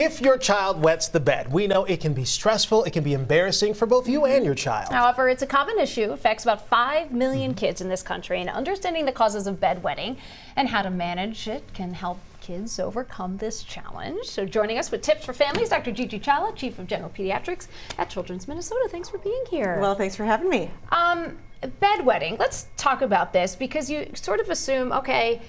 If your child wets the bed, we know it can be stressful, it can be embarrassing for both you and your child. However, it's a common issue, affects about 5 million kids in this country, and understanding the causes of bedwetting and how to manage it can help kids overcome this challenge. So joining us with tips for families, Dr. Gigi Chawla, Chief of General Pediatrics at Children's Minnesota. Thanks for being here. Well, thanks for having me. Bedwetting, let's talk about this because you sort of assume, okay,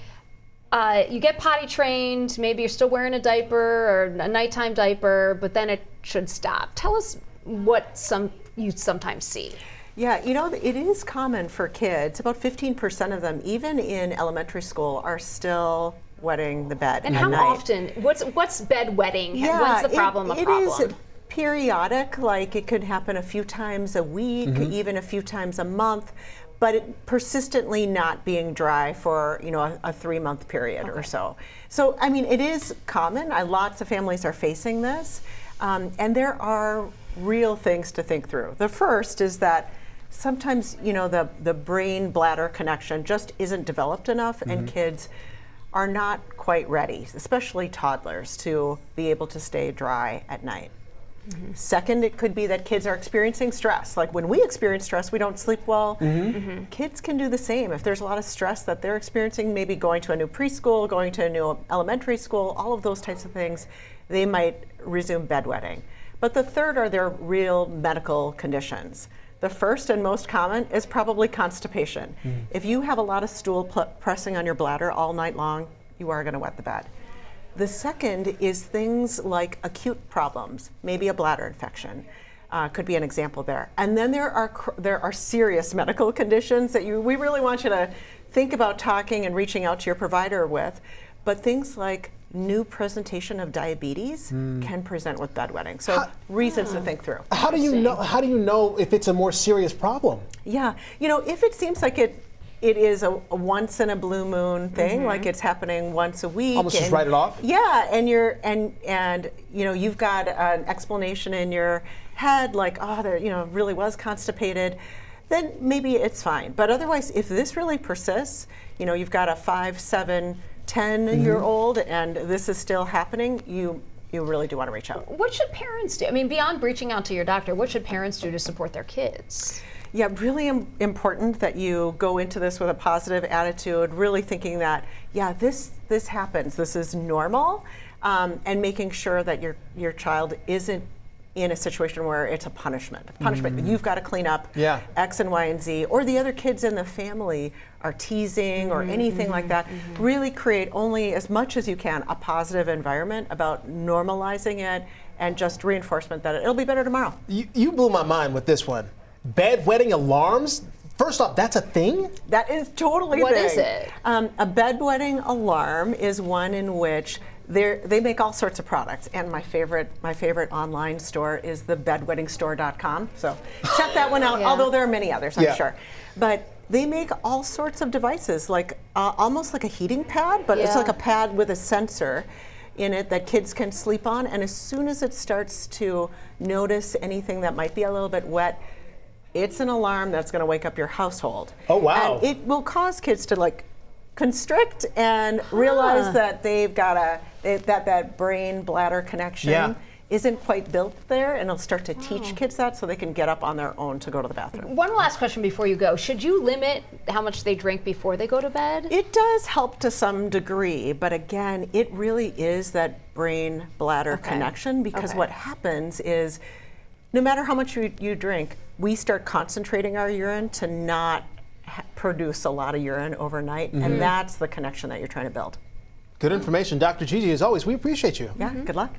you get potty trained, maybe you're still wearing a diaper or a nighttime diaper, but then it should stop. Tell us what you sometimes see. Yeah, you know, it is common for kids. About 15% of them, even in elementary school, are still wetting the bed and at how night. Often? What's bedwetting? Yeah, when's the problem a problem? It is periodic, like it could happen a few times a week, even a few times a month, but it persistently not being dry for, you know, a 3-month period or so. So, I mean, it is common. Lots of families are facing this, and there are real things to think through. The first is that sometimes, you know, the brain-bladder connection just isn't developed enough, and kids are not quite ready, especially toddlers, to be able to stay dry at night. Second, it could be that kids are experiencing stress. Like when we experience stress, we don't sleep well. Kids can do the same. If there's a lot of stress that they're experiencing, maybe going to a new preschool, going to a new elementary school, all of those types of things, they might resume bedwetting. But the third are their real medical conditions. The first and most common is probably constipation. If you have a lot of stool pressing on your bladder all night long, you are going to wet the bed. The second is things like acute problems, maybe a bladder infection, could be an example there. And then there are serious medical conditions that we really want you to think about talking and reaching out to your provider with. But things like new presentation of diabetes can present with bedwetting. So reasons to think through. How do you know if it's a more serious problem? Yeah, you know, if it seems like it is a once in a blue moon thing, like it's happening once a week. Almost just write it off? Yeah, and you know, you've got an explanation in your head like, oh, there, you know, really was constipated, then maybe it's fine. But otherwise, if this really persists, you know, you've got a 5, 7, 10-year-old and this is still happening, you really do want to reach out. What should parents do? I mean, beyond reaching out to your doctor, what should parents do to support their kids? Yeah, really important that you go into this with a positive attitude, really thinking that, yeah, this happens, this is normal, and making sure that your child isn't in a situation where it's a punishment. You've got to clean up X and Y and Z, or the other kids in the family are teasing or anything like that. Really create only as much as you can a positive environment about normalizing it and just reinforcement that it'll be better tomorrow. You blew my mind with this one. Bedwetting alarms? First off, that's a thing? That is totally a thing. What is it? A bedwetting alarm is one in which they make all sorts of products, and my favorite online store is the bedwettingstore.com. So check that one out. Although there are many others, I'm sure. But they make all sorts of devices, like almost like a heating pad, but it's like a pad with a sensor in it that kids can sleep on. And as soon as it starts to notice anything that might be a little bit wet, it's an alarm that's going to wake up your household. Oh, wow. And it will cause kids to like constrict and realize that they've got that brain bladder connection isn't quite built there, and it'll start to teach kids that so they can get up on their own to go to the bathroom. One last question before you go. Should you limit how much they drink before they go to bed? It does help to some degree, but again, it really is that brain bladder connection, because what happens is no matter how much you drink, we start concentrating our urine to not produce a lot of urine overnight, and that's the connection that you're trying to build. Good information. Dr. Gigi, as always, we appreciate you. Yeah, good luck.